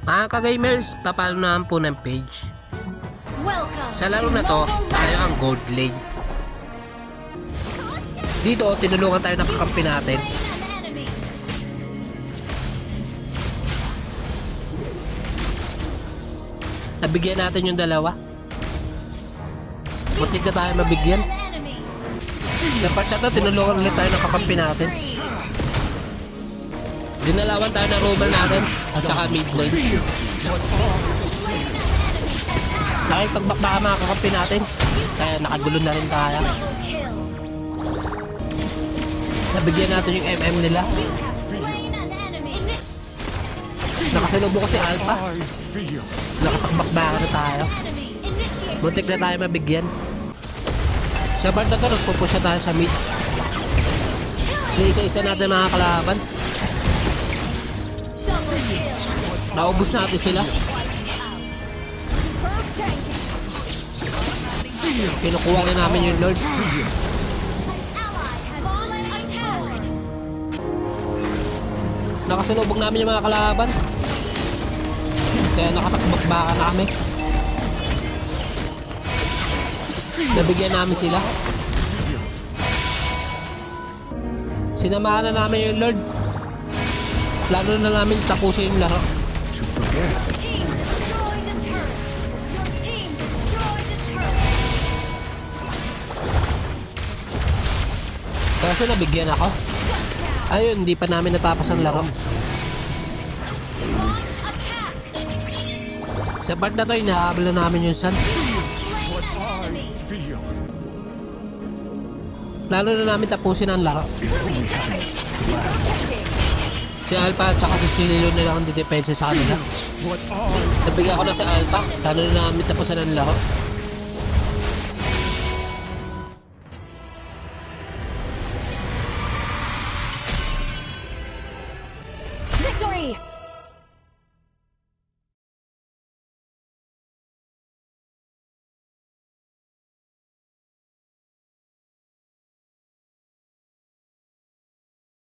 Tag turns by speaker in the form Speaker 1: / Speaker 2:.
Speaker 1: Mga ka-gamers, papalo po ng page. Sa laro na to, tayo ang gold lane. Dito, tinulungan tayo ng kakampi natin. Nabigyan natin yung dalawa. Butik na tayo mabigyan. Sa part na to, tinulungan ulit tayo ng kakampi natin. Dinalawan tayo ng roamer natin at saka mid lane. Nakipagbakbaka mga kakampi natin, kaya nakagulo na rin tayo. Nabigyan natin yung MM nila. Nakasalubong ko si Alpha. Nakapagbakbaka na tayo. Muntik na tayo mabigyan. Sa part na to, nagpupusya tayo sa mid. Isa-isa natin mga kalaban. Naubos natin sila. Kinukuha na namin yung Lord. Nakasalubong namin yung mga kalaban. Kaya nakatakbakbaka na kami. Nabigyan namin sila. Sinamahan na namin yung Lord. Plano na namin tapusin yung laro. Kaso nabigyan ako. Ayun, hindi pa namin natapos ang laro. Sa part na to, inahabla namin yung sun. Plano na namin tapusin ang laro. Si Alpha at saka si Sililo nila ang didepensa sa kanila. Nabigyan ko na si Alpha. Plano na namin tapusin ang laro.